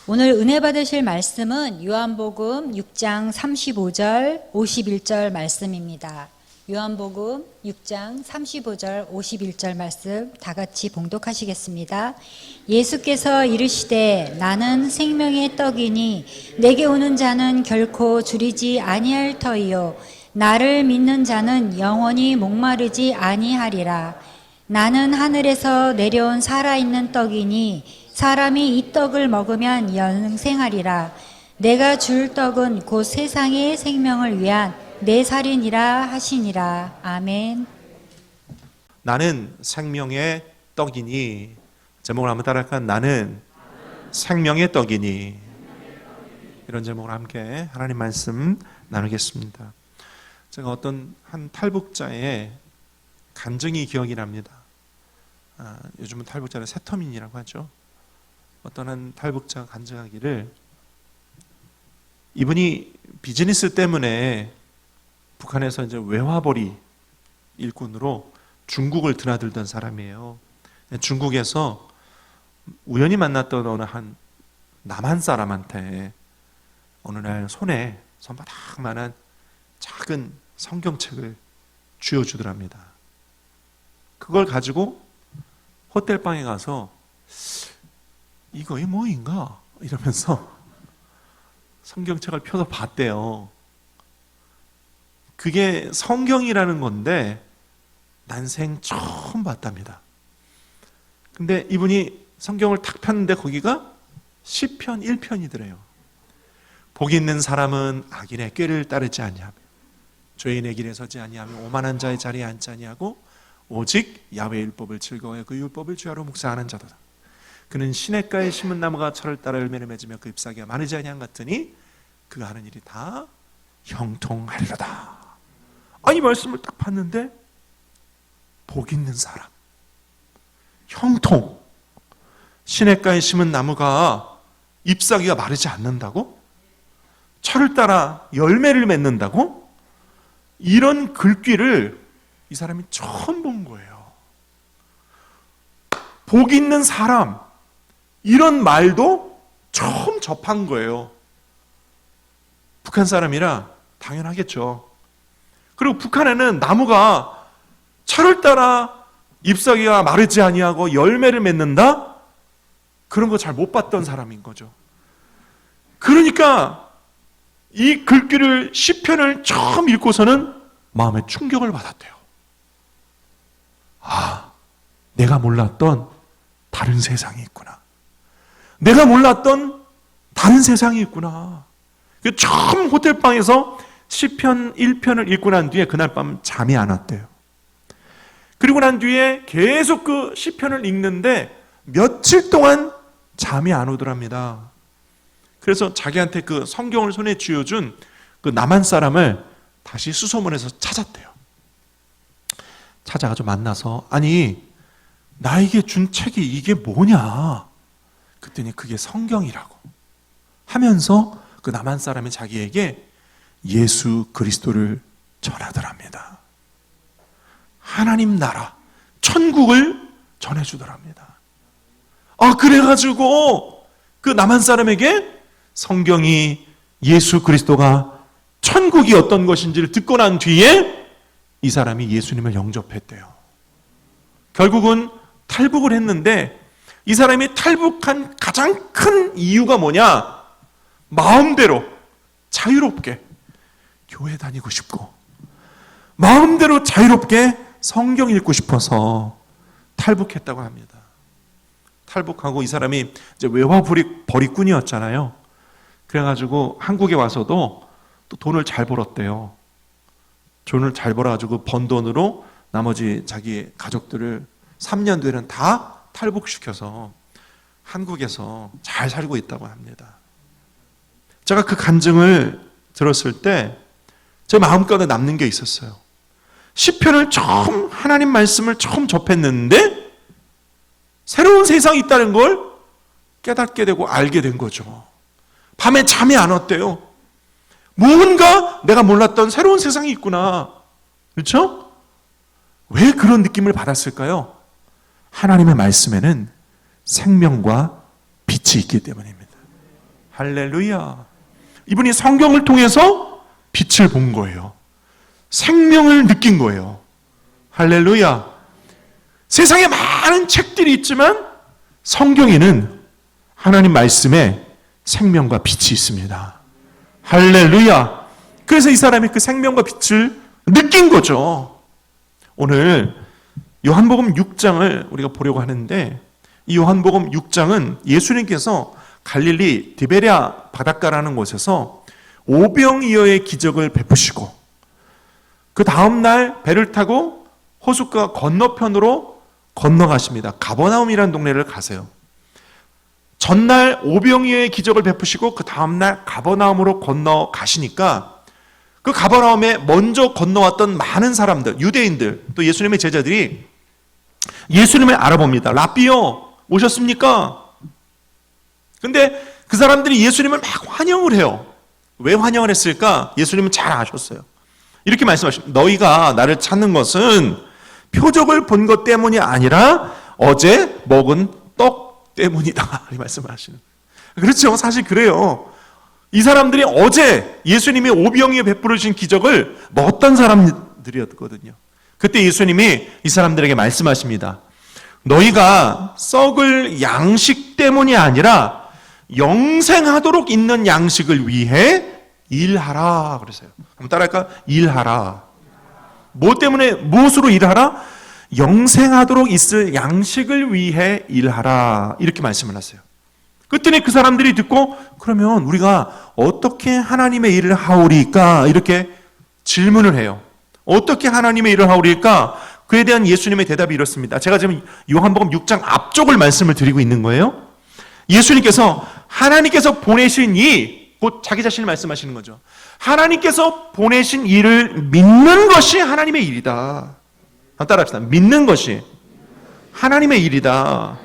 오늘 은혜 받으실 말씀은 요한복음 6장 35절 51절 말씀입니다. 요한복음 6장 35절 51절 말씀 다 같이 봉독하시겠습니다. 예수께서 이르시되 나는 생명의 떡이니 내게 오는 자는 결코 줄이지 아니할 터이요 나를 믿는 자는 영원히 목마르지 아니하리라. 나는 하늘에서 내려온 살아있는 떡이니 사람이 이 떡을 먹으면 영생하리라. 내가 줄 떡은 곧 세상의 생명을 위한 내 살이니라 하시니라. 아멘. 나는 생명의 떡이니, 제목을 한번 따라할까요? 나는 생명의 떡이니. 이런 제목으로 함께 하나님 말씀 나누겠습니다. 제가 어떤 한 탈북자의 간증이 기억이 납니다. 요즘은 탈북자를 세터민이라고 하죠. 어떤 한 탈북자가 간증하기를, 이분이 비즈니스 때문에 북한에서 이제 외화벌이 일꾼으로 중국을 드나들던 사람이에요. 중국에서 우연히 만났던 어느 한 남한 사람한테 어느 날 손에 손바닥만한 작은 성경책을 쥐어주더랍니다. 그걸 가지고 호텔방에 가서 이거이 뭐인가? 이러면서 성경책을 펴서 봤대요. 그게 성경이라는 건데 난생 처음 봤답니다. 근데 이분이 성경을 탁 폈는데 거기가 시편 1편이더래요. 복 있는 사람은 악인의 꾀를 따르지 아니하며 죄인의 길에 서지 아니하며 오만한 자의 자리에 앉지 아니하고 오직 야훼의 율법을 즐거워해 그 율법을 주야로 묵상하는 자도다. 그는 시냇가에 심은 나무가 철을 따라 열매를 맺으며 그 잎사귀가 마르지 아니한 같으니 그가 하는 일이 다 형통하리로다. 이 말씀을 딱 봤는데 복 있는 사람, 형통, 시냇가에 심은 나무가 잎사귀가 마르지 않는다고? 철을 따라 열매를 맺는다고? 이런 글귀를 이 사람이 처음 본 거예요. 복 있는 사람, 이런 말도 처음 접한 거예요. 북한 사람이라 당연하겠죠. 그리고 북한에는 나무가 철을 따라 잎사귀가 마르지 아니하고 열매를 맺는다? 그런 거 잘 못 봤던 사람인 거죠. 그러니까 이 글귀를, 시편을 처음 읽고서는 마음에 충격을 받았대요. 내가 몰랐던 다른 세상이 있구나. 내가 몰랐던 다른 세상이 있구나. 처음 호텔방에서 시편 1편을 읽고 난 뒤에 그날 밤 잠이 안 왔대요. 그리고 난 뒤에 계속 그 시편을 읽는데 며칠 동안 잠이 안 오더랍니다. 그래서 자기한테 그 성경을 손에 쥐어준 그 남한 사람을 다시 수소문해서 찾았대요. 찾아가지고 만나서, 아니 나에게 준 책이 이게 뭐냐? 그랬더니 그게 성경이라고 하면서 그 남한 사람이 자기에게 예수 그리스도를 전하더랍니다. 하나님 나라, 천국을 전해주더랍니다. 그래가지고 그 남한 사람에게 성경이 예수 그리스도가 천국이 어떤 것인지를 듣고 난 뒤에 이 사람이 예수님을 영접했대요. 결국은 탈북을 했는데 이 사람이 탈북한 가장 큰 이유가 뭐냐? 마음대로 자유롭게 교회 다니고 싶고 마음대로 자유롭게 성경 읽고 싶어서 탈북했다고 합니다. 탈북하고 이 사람이 이제 외화벌이꾼이었잖아요. 그래가지고 한국에 와서도 또 돈을 잘 벌었대요. 돈을 잘 벌어가지고 번 돈으로 나머지 자기 가족들을 3년 뒤에는 다 탈북시켜서 한국에서 잘 살고 있다고 합니다. 제가 그 간증을 들었을 때 제 마음가운데 남는 게 있었어요. 시편을 처음, 하나님 말씀을 처음 접했는데 새로운 세상이 있다는 걸 깨닫게 되고 알게 된 거죠. 밤에 잠이 안 왔대요. 뭔가 내가 몰랐던 새로운 세상이 있구나. 그렇죠? 왜 그런 느낌을 받았을까요? 하나님의 말씀에는 생명과 빛이 있기 때문입니다. 할렐루야. 이분이 성경을 통해서 빛을 본 거예요. 생명을 느낀 거예요. 할렐루야. 세상에 많은 책들이 있지만 성경에는 하나님 말씀에 생명과 빛이 있습니다. 할렐루야. 그래서 이 사람이 그 생명과 빛을 느낀 거죠. 오늘 요한복음 6장을 우리가 보려고 하는데, 이 요한복음 6장은 예수님께서 갈릴리 디베랴 바닷가라는 곳에서 오병이어의 기적을 베푸시고 그 다음날 배를 타고 호숫가 건너편으로 건너가십니다. 가버나움이라는 동네를 가세요. 전날 오병이어의 기적을 베푸시고 그 다음날 가버나움으로 건너가시니까 그 가버나움에 먼저 건너왔던 많은 사람들, 유대인들, 또 예수님의 제자들이 예수님을 알아봅니다. 라삐요, 오셨습니까? 근데 그 사람들이 예수님을 막 환영을 해요. 왜 환영을 했을까? 예수님은 잘 아셨어요. 이렇게 말씀하십니다. 너희가 나를 찾는 것은 표적을 본 것 때문이 아니라 어제 먹은 떡 때문이다. 이 말씀을 하시는 거예요. 그렇죠. 사실 그래요. 이 사람들이 어제 예수님이 오병이어 베풀어 주신 기적을 먹었던 사람들이었거든요. 그때 예수님이 이 사람들에게 말씀하십니다. 너희가 썩을 양식 때문이 아니라 영생하도록 있는 양식을 위해 일하라 그러세요. 한번 따라할까? 일하라. 뭐 때문에, 무엇으로 일하라? 영생하도록 있을 양식을 위해 일하라. 이렇게 말씀을 하세요. 그랬더니 그 사람들이 듣고 그러면 우리가 어떻게 하나님의 일을 하오리까? 이렇게 질문을 해요. 어떻게 하나님의 일을 하오리까? 그에 대한 예수님의 대답이 이렇습니다. 제가 지금 요한복음 6장 앞쪽을 말씀을 드리고 있는 거예요. 예수님께서 하나님께서 보내신 이, 곧 자기 자신을 말씀하시는 거죠. 하나님께서 보내신 일을 믿는 것이 하나님의 일이다. 따라합시다. 믿는 것이 하나님의 일이다.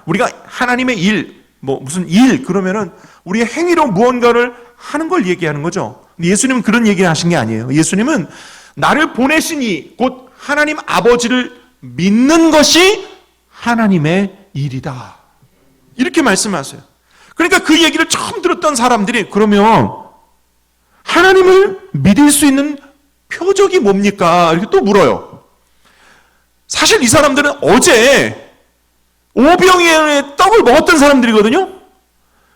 우리가 하나님의 일, 무슨 일 그러면은 우리의 행위로 무언가를 하는 걸 얘기하는 거죠. 근데 예수님은 그런 얘기를 하신 게 아니에요. 예수님은 나를 보내신 이, 곧 하나님 아버지를 믿는 것이 하나님의 일이다. 이렇게 말씀하세요. 그러니까 그 얘기를 처음 들었던 사람들이 그러면 하나님을 믿을 수 있는 표적이 뭡니까? 이렇게 또 물어요. 사실 이 사람들은 어제 오병이어의 떡을 먹었던 사람들이거든요.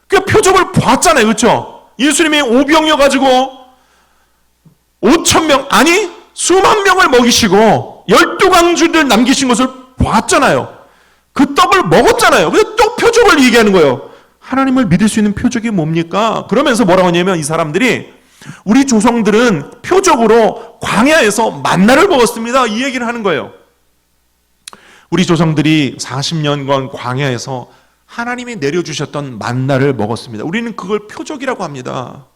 그 표적을 봤잖아요. 그렇죠? 예수님이 오병이어 가지고 5,000명, 아니 수만 명을 먹이시고 12강주를 남기신 것을 봤잖아요. 그 떡을 먹었잖아요. 근데 또 표적을 얘기하는 거예요. 하나님을 믿을 수 있는 표적이 뭡니까? 그러면서 뭐라고 하냐면 이 사람들이 우리 조상들은 표적으로 광야에서 만나를 먹었습니다. 이 얘기를 하는 거예요. 우리 조상들이 40년간 광야에서 하나님이 내려주셨던 만나를 먹었습니다. 우리는 그걸 표적이라고 합니다.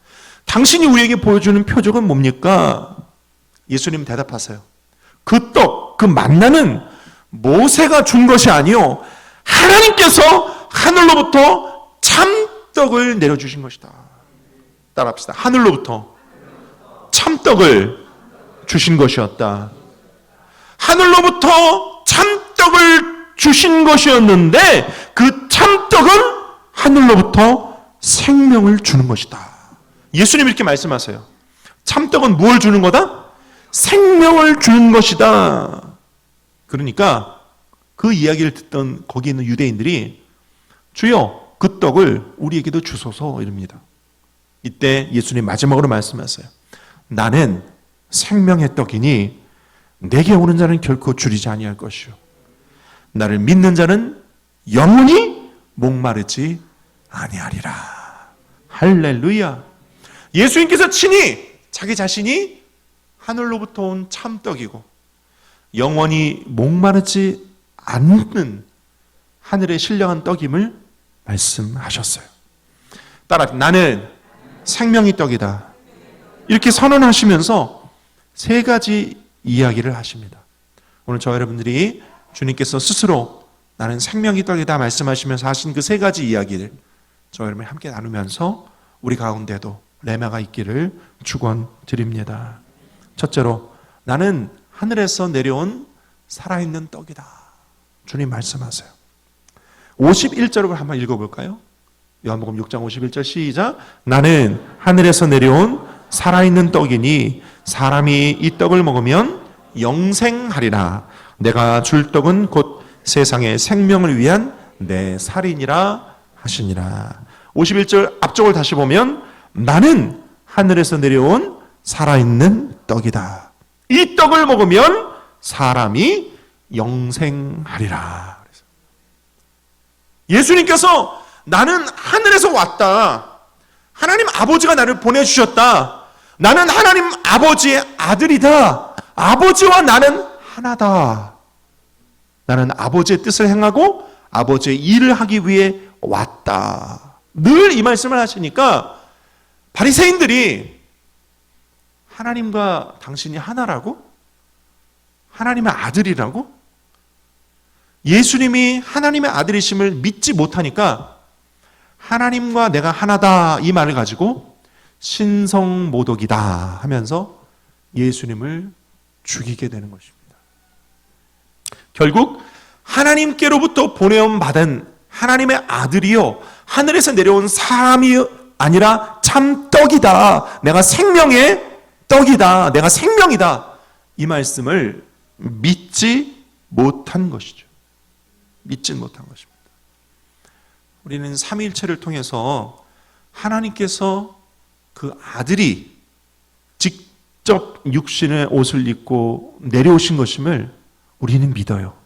당신이 우리에게 보여주는 표적은 뭡니까? 예수님 대답하세요. 그 떡, 그 만나는 모세가 준 것이 아니요 하나님께서 하늘로부터 참떡을 내려주신 것이다. 따라합시다. 하늘로부터 참떡을 주신 것이었다. 하늘로부터 참떡을 주신 것이었는데 그 참떡은 하늘로부터 생명을 주는 것이다. 예수님 이렇게 말씀하세요. 참떡은 무엇을 주는 거다? 생명을 주는 것이다. 그러니까 그 이야기를 듣던 거기 있는 유대인들이 주여 그 떡을 우리에게도 주소서 이럽니다. 이때 예수님 마지막으로 말씀하세요. 나는 생명의 떡이니 내게 오는 자는 결코 줄이지 아니할 것이요 나를 믿는 자는 영원히 목마르지 아니하리라. 할렐루야. 예수님께서 친히 자기 자신이 하늘로부터 온 참떡이고 영원히 목마르지 않는 하늘의 신령한 떡임을 말씀하셨어요. 따라 나는 생명의 떡이다. 이렇게 선언하시면서 세 가지 이야기를 하십니다. 오늘 저와 여러분들이 주님께서 스스로 나는 생명의 떡이다 말씀하시면서 하신 그 세 가지 이야기를 저와 여러분이 함께 나누면서 우리 가운데도 레마가 있기를 축원드립니다. 첫째로 나는 하늘에서 내려온 살아있는 떡이다. 주님 말씀하세요. 51절을 한번 읽어볼까요? 요한복음 6장 51절 시작. 나는 하늘에서 내려온 살아있는 떡이니 사람이 이 떡을 먹으면 영생하리라. 내가 줄 떡은 곧 세상의 생명을 위한 내 살이니라 하시니라. 51절 앞쪽을 다시 보면 나는 하늘에서 내려온 살아있는 떡이다. 이 떡을 먹으면 사람이 영생하리라. 예수님께서 나는 하늘에서 왔다. 하나님 아버지가 나를 보내주셨다. 나는 하나님 아버지의 아들이다. 아버지와 나는 하나다. 나는 아버지의 뜻을 행하고 아버지의 일을 하기 위해 왔다. 늘 이 말씀을 하시니까 바리새인들이 하나님과 당신이 하나라고? 하나님의 아들이라고? 예수님이 하나님의 아들이심을 믿지 못하니까 하나님과 내가 하나다 이 말을 가지고 신성모독이다 하면서 예수님을 죽이게 되는 것입니다. 결국 하나님께로부터 보내음 받은 하나님의 아들이요 하늘에서 내려온 사람이 아니라 참 떡이다. 내가 생명의 떡이다. 내가 생명이다. 이 말씀을 믿지 못한 것이죠. 믿지 못한 것입니다. 우리는 삼위일체를 통해서 하나님께서 그 아들이 직접 육신의 옷을 입고 내려오신 것임을 우리는 믿어요.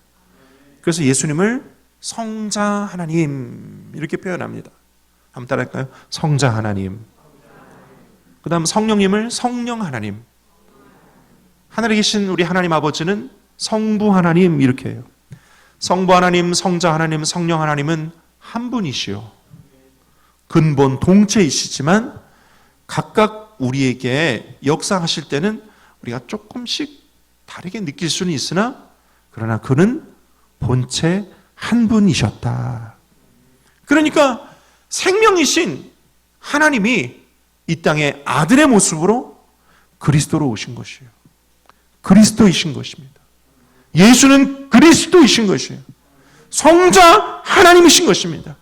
그래서 예수님을 성자 하나님 이렇게 표현합니다. 한번 따라할까요? 성자 하나님. 그 다음 성령님을 성령 하나님. 하늘에 계신 우리 하나님 아버지는 성부 하나님 이렇게 해요. 성부 하나님, 성자 하나님, 성령 하나님은 한 분이시요. 근본 동체이시지만 각각 우리에게 역사하실 때는 우리가 조금씩 다르게 느낄 수는 있으나 그러나 그는 본체 한 분이셨다. 그러니까 생명이신 하나님이 이 땅에 아들의 모습으로 그리스도로 오신 것이에요. 그리스도이신 것입니다. 예수는 그리스도이신 것이에요. 성자 하나님이신 것입니다.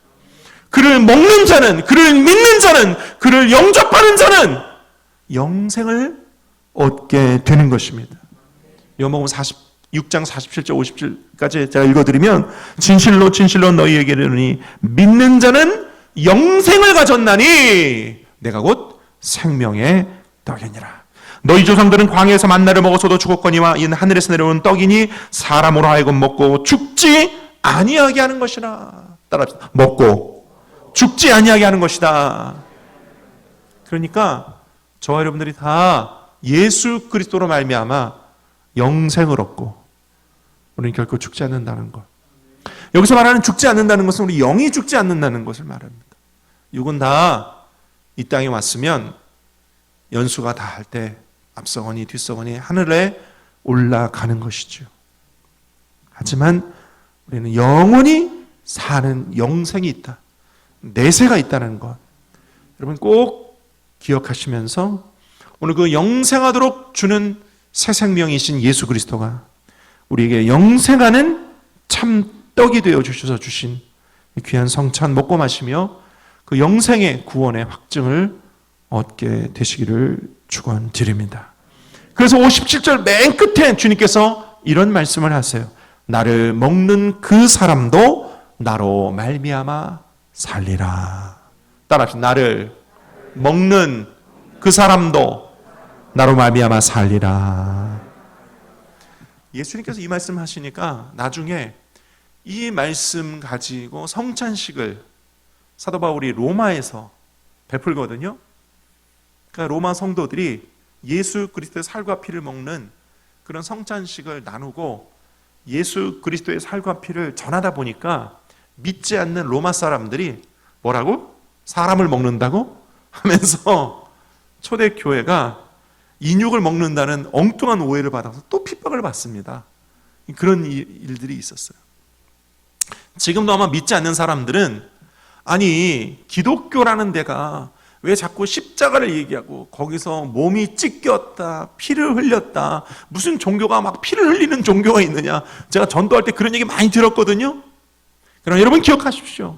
그를 먹는 자는, 그를 믿는 자는, 그를 영접하는 자는 영생을 얻게 되는 것입니다. 요한복음 46장 47절 50절까지 제가 읽어드리면 진실로 진실로 너희에게 이르노니 믿는 자는 영생을 가졌나니 내가 곧 생명의 떡이니라. 너희 조상들은 광야에서 만나를 먹어서도 죽었거니와 이는 하늘에서 내려온 떡이니 사람으로 하여금 먹고 죽지 아니하게 하는 것이라. 따라합시다. 먹고 죽지 아니하게 하는 것이다. 그러니까 저와 여러분들이 다 예수 그리스도로 말미암아 영생을 얻고 우리는 결코 죽지 않는다는 것. 여기서 말하는 죽지 않는다는 것은 우리 영이 죽지 않는다는 것을 말합니다. 육은 다 이 땅에 왔으면 연수가 다 할 때 앞서거니 뒤서거니 하늘에 올라가는 것이죠. 하지만 우리는 영원히 사는 영생이 있다. 내세가 있다는 것. 여러분 꼭 기억하시면서 오늘 그 영생하도록 주는 새 생명이신 예수 그리스도가 우리에게 영생하는 참 떡이 되어 주셔서 주신 귀한 성찬 먹고 마시며 그 영생의 구원의 확증을 얻게 되시기를 축원드립니다. 그래서 57절 맨 끝에 주님께서 이런 말씀을 하세요. 나를 먹는 그 사람도 나로 말미암아 살리라. 따라합시다. 나를 먹는 그 사람도 나로 말미암아 살리라. 예수님께서 이 말씀 하시니까 나중에 이 말씀 가지고 성찬식을 사도 바울이 로마에서 베풀거든요. 그러니까 로마 성도들이 예수 그리스도의 살과 피를 먹는 그런 성찬식을 나누고 예수 그리스도의 살과 피를 전하다 보니까 믿지 않는 로마 사람들이 뭐라고? 사람을 먹는다고? 하면서 초대교회가 인육을 먹는다는 엉뚱한 오해를 받아서 또 핍박을 받습니다. 그런 일들이 있었어요. 지금도 아마 믿지 않는 사람들은 아니 기독교라는 데가 왜 자꾸 십자가를 얘기하고 거기서 몸이 찢겼다, 피를 흘렸다, 무슨 종교가 막 피를 흘리는 종교가 있느냐. 제가 전도할 때 그런 얘기 많이 들었거든요. 그러나 여러분 기억하십시오.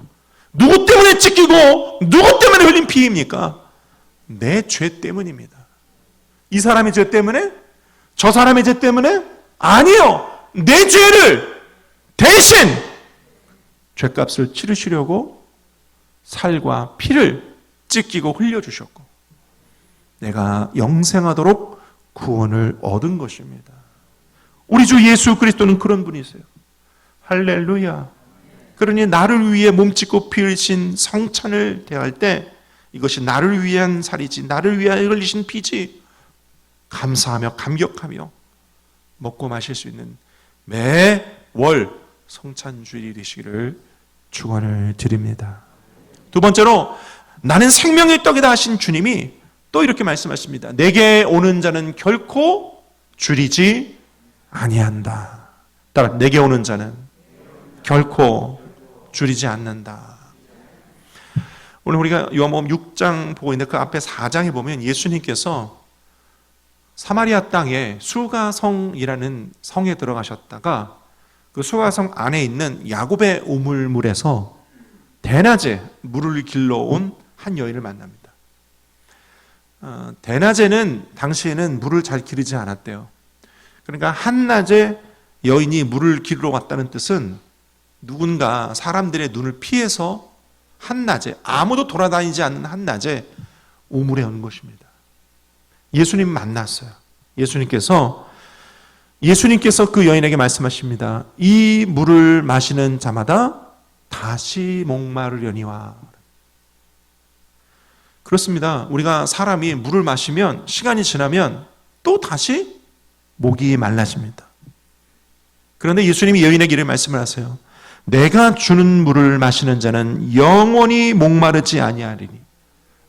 누구 때문에 찢기고 누구 때문에 흘린 피입니까? 내 죄 때문입니다. 이 사람의 죄 때문에? 저 사람의 죄 때문에? 아니요. 내 죄를 대신 죄값을 치르시려고 살과 피를 찢기고 흘려주셨고 내가 영생하도록 구원을 얻은 것입니다. 우리 주 예수 그리스도는 그런 분이세요. 할렐루야. 그러니 나를 위해 몸짓고 피 흘리신 성찬을 대할 때 이것이 나를 위한 살이지 나를 위하여 흘리신 피지 감사하며 감격하며 먹고 마실 수 있는 매월 성찬주일이 되시기를 축원을 드립니다. 두 번째로 나는 생명의 떡이다 하신 주님이 또 이렇게 말씀하십니다. 내게 오는 자는 결코 줄이지 아니한다. 따라 내게 오는 자는 결코 줄이지 않는다. 오늘 우리가 요한복음 6장 보고 있는데 그 앞에 4장에 보면 예수님께서 사마리아 땅에 수가성이라는 성에 들어가셨다가 그 수가성 안에 있는 야곱의 우물물에서 대낮에 물을 길러온 한 여인을 만납니다. 대낮에는 당시에는 물을 잘 기르지 않았대요. 그러니까 한낮에 여인이 물을 길러 왔다는 뜻은 누군가 사람들의 눈을 피해서 한낮에 아무도 돌아다니지 않는 한낮에 우물에 온 것입니다. 예수님 만났어요. 예수님께서 그 여인에게 말씀하십니다. 이 물을 마시는 자마다 다시 목마르려니와. 그렇습니다. 우리가 사람이 물을 마시면 시간이 지나면 또 다시 목이 말라집니다. 그런데 예수님이 여인에게 이런 말씀을 하세요. 내가 주는 물을 마시는 자는 영원히 목마르지 아니하리니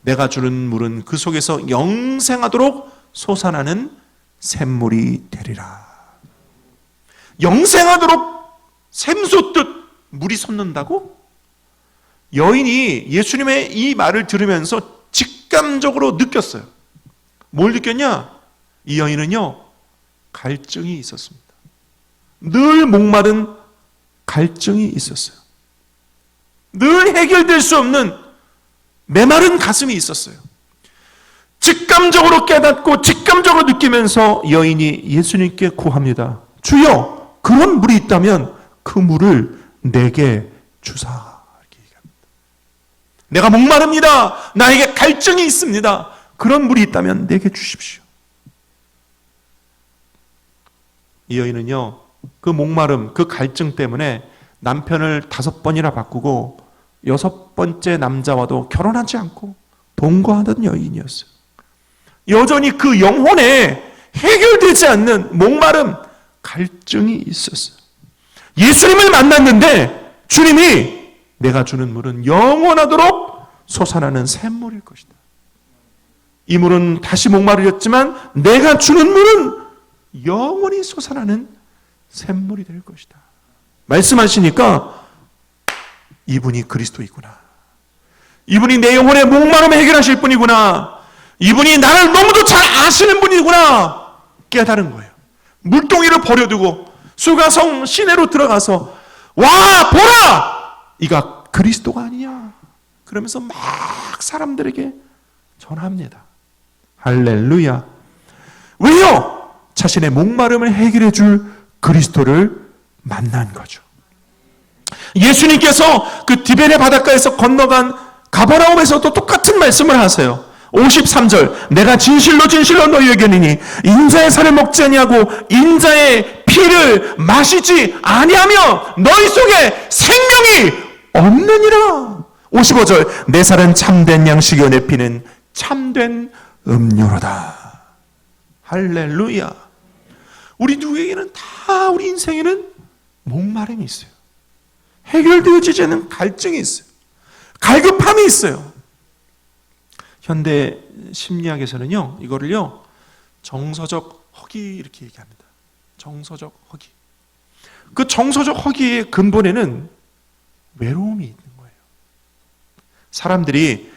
내가 주는 물은 그 속에서 영생하도록 솟아나는 샘물이 되리라. 영생하도록 샘솟듯 물이 솟는다고? 여인이 예수님의 이 말을 들으면서 직감적으로 느꼈어요. 뭘 느꼈냐? 이 여인은요, 갈증이 있었습니다. 늘 목마른 갈증이 있었어요. 늘 해결될 수 없는 메마른 가슴이 있었어요. 직감적으로 깨닫고 직감적으로 느끼면서 여인이 예수님께 구합니다. 주여, 그런 물이 있다면 그 물을 내게 주사. 이렇게 얘기합니다. 내가 목마릅니다. 나에게 갈증이 있습니다. 그런 물이 있다면 내게 주십시오. 이 여인은요, 그 목마름, 그 갈증 때문에 남편을 5번이나 바꾸고 6번째 남자와도 결혼하지 않고 동거하던 여인이었어요. 여전히 그 영혼에 해결되지 않는 목마름, 갈증이 있었어요. 예수님을 만났는데 주님이 내가 주는 물은 영원하도록 솟아나는 샘물일 것이다. 이 물은 다시 목마르렸지만 내가 주는 물은 영원히 솟아나는 샘물이 될 것이다. 말씀하시니까 이분이 그리스도이구나. 이분이 내 영혼의 목마름을 해결하실 분이구나. 이분이 나를 너무도 잘 아시는 분이구나. 깨달은 거예요. 물동이를 버려두고 수가성 시내로 들어가서 와 보라! 이가 그리스도가 아니냐. 그러면서 막 사람들에게 전합니다. 할렐루야. 왜요? 자신의 목마름을 해결해 줄 그리스도를 만난 거죠. 예수님께서 그 디베네 바닷가에서 건너간 가버나움에서도 똑같은 말씀을 하세요. 53절 내가 진실로 진실로 너희에게 이르노니 인자의 살을 먹지 아니하고 인자의 피를 마시지 아니하며 너희 속에 생명이 없느니라. 55절 내 살은 참된 양식이요 내 피는 참된 음료로다. 할렐루야. 우리 누구에게는 다 우리 인생에는 목마름이 있어요. 해결되어지지 않는 갈증이 있어요. 갈급함이 있어요. 현대 심리학에서는요, 이거를요, 정서적 허기 이렇게 얘기합니다. 정서적 허기. 그 정서적 허기의 근본에는 외로움이 있는 거예요. 사람들이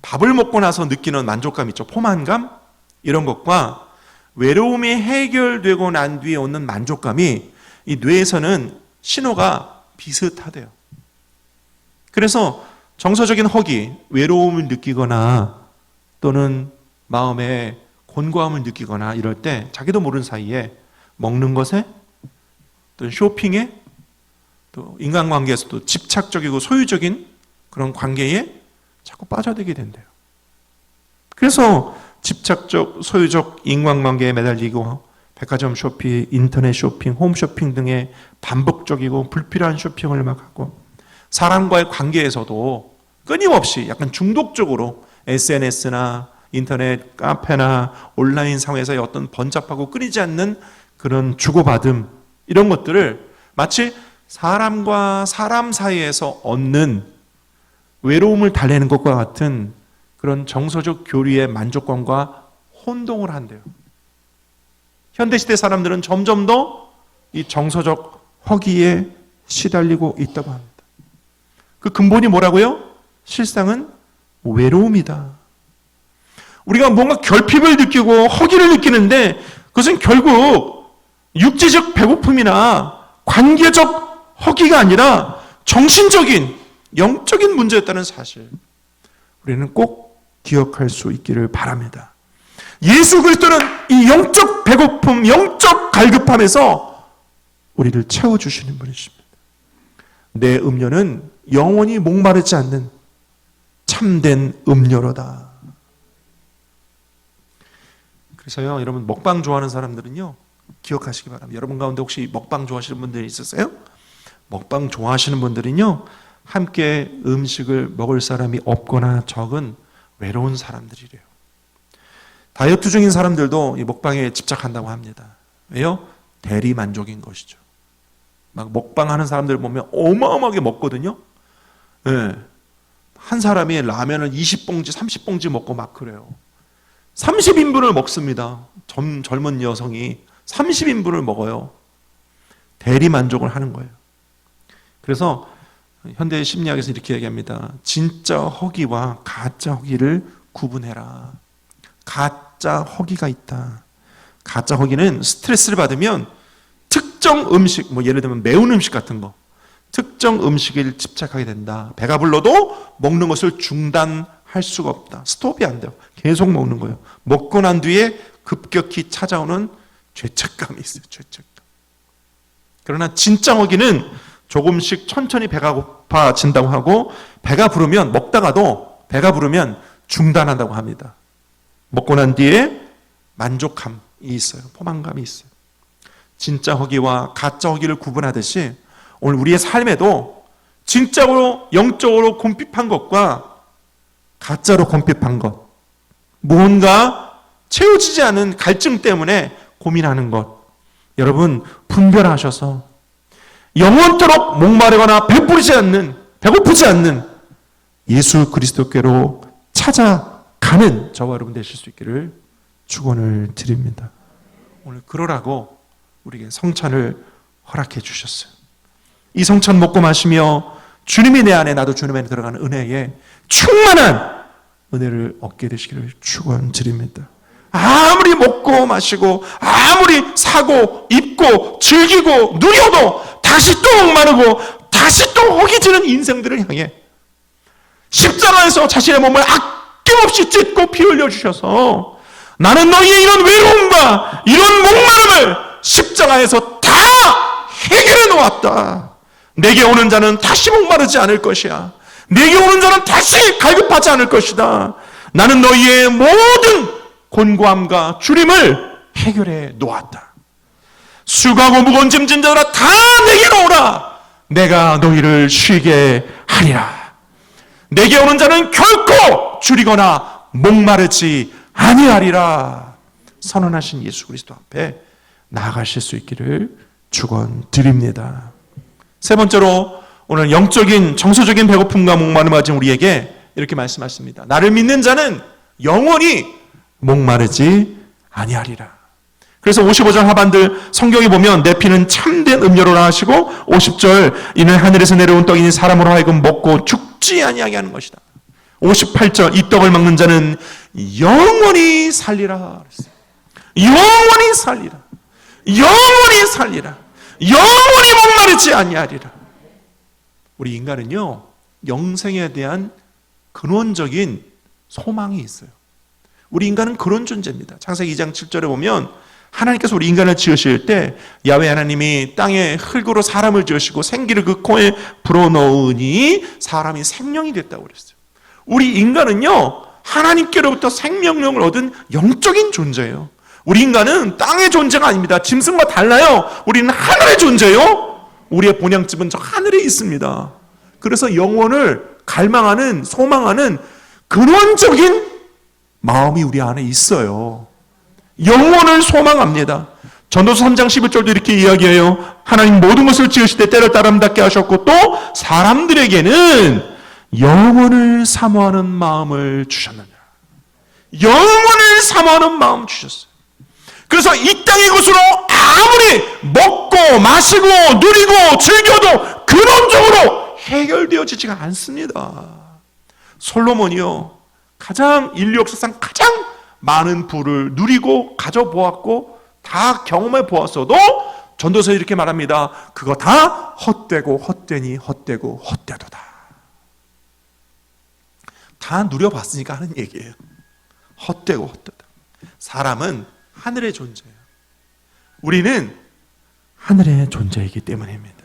밥을 먹고 나서 느끼는 만족감 있죠. 포만감? 이런 것과 외로움이 해결되고 난 뒤에 오는 만족감이 이 뇌에서는 신호가 비슷하대요. 그래서 정서적인 허기, 외로움을 느끼거나 또는 마음에 곤고함을 느끼거나 이럴 때 자기도 모르는 사이에 먹는 것에 또 쇼핑에 또 인간관계에서도 집착적이고 소유적인 그런 관계에 자꾸 빠져들게 된대요. 그래서 집착적, 소유적 인간관계에 매달리고 백화점 쇼핑, 인터넷 쇼핑, 홈쇼핑 등의 반복적이고 불필요한 쇼핑을 막 하고 사람과의 관계에서도 끊임없이 약간 중독적으로 SNS나 인터넷, 카페나 온라인 상황에서의 어떤 번잡하고 끊이지 않는 그런 주고받음 이런 것들을 마치 사람과 사람 사이에서 얻는 외로움을 달래는 것과 같은 그런 정서적 교류의 만족감과 혼동을 한대요. 현대시대 사람들은 점점 더 이 정서적 허기에 시달리고 있다고 합니다. 그 근본이 뭐라고요? 실상은 외로움이다. 우리가 뭔가 결핍을 느끼고 허기를 느끼는데 그것은 결국 육체적 배고픔이나 관계적 허기가 아니라 정신적인, 영적인 문제였다는 사실. 우리는 꼭 기억할 수 있기를 바랍니다. 예수 그리스도는 이 영적 배고픔, 영적 갈급함에서 우리를 채워주시는 분이십니다. 내 음료는 영원히 목마르지 않는 참된 음료로다. 그래서요, 여러분 먹방 좋아하는 사람들은요, 기억하시기 바랍니다. 여러분 가운데 혹시 먹방 좋아하시는 분들이 있으세요? 먹방 좋아하시는 분들은요, 함께 음식을 먹을 사람이 없거나 적은 외로운 사람들이래요. 다이어트 중인 사람들도 이 먹방에 집착한다고 합니다. 왜요? 대리 만족인 것이죠. 막 먹방하는 사람들 보면 어마어마하게 먹거든요. 네. 한 사람이 라면을 20봉지, 30봉지 먹고 막 그래요. 30인분을 먹습니다. 젊은 여성이 30인분을 먹어요. 대리 만족을 하는 거예요. 그래서 현대 심리학에서 이렇게 얘기합니다. 진짜 허기와 가짜 허기를 구분해라. 가짜 허기가 있다. 가짜 허기는 스트레스를 받으면 특정 음식, 뭐 예를 들면 매운 음식 같은 거, 특정 음식에 집착하게 된다. 배가 불러도 먹는 것을 중단할 수가 없다. 스톱이 안 돼요. 계속 먹는 거예요. 먹고 난 뒤에 급격히 찾아오는 죄책감이 있어요. 죄책감. 그러나 진짜 허기는 조금씩 천천히 배가 고파진다고 하고 배가 부르면 먹다가도 배가 부르면 중단한다고 합니다. 먹고 난 뒤에 만족감이 있어요. 포만감이 있어요. 진짜 허기와 가짜 허기를 구분하듯이 오늘 우리의 삶에도 진짜로 영적으로 궁핍한 것과 가짜로 궁핍한 것, 무언가 채워지지 않은 갈증 때문에 고민하는 것, 여러분 분별하셔서 영원토록 목마르거나 배고프지 않는 예수 그리스도께로 찾아가는 저와 여러분 되실 수 있기를 축원을 드립니다. 오늘 그러라고 우리에게 성찬을 허락해 주셨어요. 이 성찬 먹고 마시며 주님이 내 안에 나도 주님 안에 들어가는 은혜에 충만한 은혜를 얻게 되시기를 축원드립니다. 아무리 먹고 마시고 아무리 사고 입고 즐기고 누려도 다시 또 목마르고 다시 또 허기지는 인생들을 향해 십자가에서 자신의 몸을 아낌없이 찢고 피 흘려주셔서 나는 너희의 이런 외로움과 이런 목마름을 십자가에서 다 해결해 놓았다. 내게 오는 자는 다시 목마르지 않을 것이야. 내게 오는 자는 다시 갈급하지 않을 것이다. 나는 너희의 모든 곤고함과 주림을 해결해 놓았다. 수고하고 무거운 짐진 자들아 다 내게로 오라. 내가 너희를 쉬게 하리라. 내게 오는 자는 결코 줄이거나 목마르지 아니하리라. 선언하신 예수 그리스도 앞에 나아가실 수 있기를 축원드립니다. 세 번째로 오늘 영적인 정서적인 배고픔과 목마름을 가진 우리에게 이렇게 말씀하십니다. 나를 믿는 자는 영원히 목마르지 아니하리라. 그래서 55절 하반들 성경에 보면 내 피는 참된 음료로라 하시고 50절 이는 하늘에서 내려온 떡이니 사람으로 하여금 먹고 죽지 아니하게 하는 것이다. 58절 이 떡을 먹는 자는 영원히 살리라. 영원히 살리라. 영원히 살리라. 영원히 목마르지 아니하리라. 우리 인간은요 영생에 대한 근원적인 소망이 있어요. 우리 인간은 그런 존재입니다. 창세기 2장 7절에 보면 하나님께서 우리 인간을 지으실 때 야훼 하나님이 땅에 흙으로 사람을 지으시고 생기를 그 코에 불어넣으니 사람이 생명이 됐다고 그랬어요. 우리 인간은요, 하나님께로부터 생명력을 얻은 영적인 존재예요. 우리 인간은 땅의 존재가 아닙니다. 짐승과 달라요. 우리는 하늘의 존재요. 우리의 본향집은 저 하늘에 있습니다. 그래서 영원을 갈망하는, 소망하는 근원적인 마음이 우리 안에 있어요. 영원을 소망합니다. 전도서 3장 11절도 이렇게 이야기해요. 하나님 모든 것을 지으실 때 때를 따라 아름답게 하셨고 또 사람들에게는 영원을 사모하는 마음을 주셨느냐. 영원을 사모하는 마음 주셨어요. 그래서 이 땅의 것으로 아무리 먹고 마시고 누리고 즐겨도 근원적으로 해결되어지지가 않습니다. 솔로몬이요, 가장 인류 역사상 가장 많은 부를 누리고 가져보았고 다 경험해 보았어도 전도서에 이렇게 말합니다. 그거 다 헛되고 헛되니 헛되고 헛되도다. 다 누려봤으니까 하는 얘기예요. 헛되고 헛되다. 사람은 하늘의 존재예요. 우리는 하늘의 존재이기 때문입니다.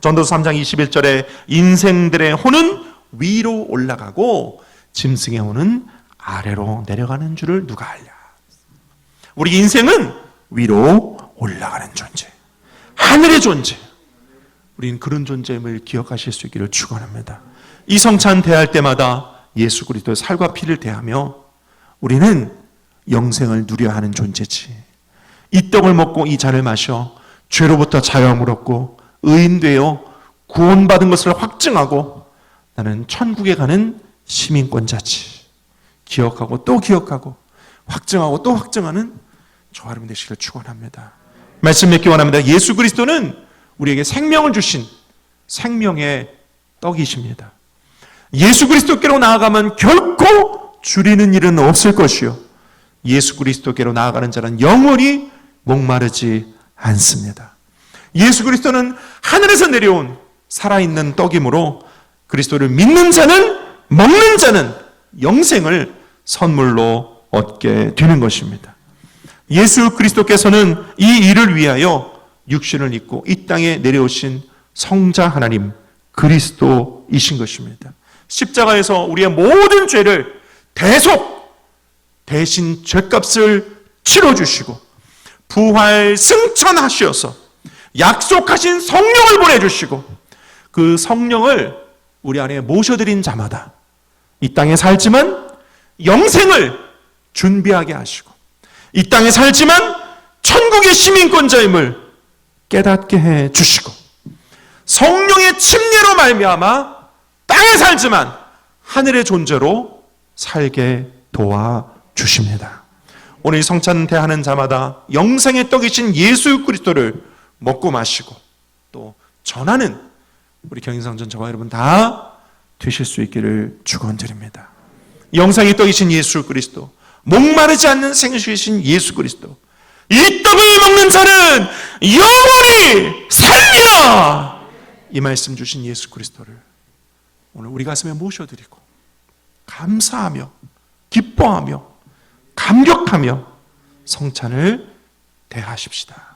전도서 3장 21절에 인생들의 혼은 위로 올라가고 짐승의 혼은 아래로 내려가는 줄을 누가 알랴. 우리 인생은 위로 올라가는 존재, 하늘의 존재. 우리는 그런 존재임을 기억하실 수 있기를 축원합니다. 이 성찬 대할 때마다 예수 그리스도의 살과 피를 대하며 우리는 영생을 누려야 하는 존재지. 이 떡을 먹고 이 잔을 마셔 죄로부터 자유함을 얻고 의인되어 구원받은 것을 확증하고 나는 천국에 가는 시민권자지. 기억하고 또 기억하고 확증하고 또 확증하는 저와 여러분 되시기를 축원합니다. 말씀 맺기 원합니다. 예수 그리스도는 우리에게 생명을 주신 생명의 떡이십니다. 예수 그리스도께로 나아가면 결코 줄이는 일은 없을 것이요 예수 그리스도께로 나아가는 자는 영원히 목마르지 않습니다. 예수 그리스도는 하늘에서 내려온 살아있는 떡이므로 그리스도를 믿는 자는, 먹는 자는 영생을 선물로 얻게 되는 것입니다. 예수 그리스도께서는 이 일을 위하여 육신을 입고 이 땅에 내려오신 성자 하나님 그리스도이신 것입니다. 십자가에서 우리의 모든 죄를 대신 죄값을 치러주시고 부활 승천하셔서 약속하신 성령을 보내주시고 그 성령을 우리 안에 모셔드린 자마다 이 땅에 살지만 영생을 준비하게 하시고 이 땅에 살지만 천국의 시민권자임을 깨닫게 해 주시고 성령의 침례로 말미암아 땅에 살지만 하늘의 존재로 살게 도와주십니다. 오늘 이 성찬 대하는 자마다 영생의 떡이신 예수 그리스도를 먹고 마시고 또 전하는 우리 경인성전 저와 여러분 다 되실 수 있기를 축원드립니다. 영생의 떡이신 예수 그리스도, 목마르지 않는 생수이신 예수 그리스도, 이 떡을 먹는 자는 영원히 살리라, 이 말씀 주신 예수 그리스도를 오늘 우리 가슴에 모셔드리고 감사하며 기뻐하며 감격하며 성찬을 대하십시다.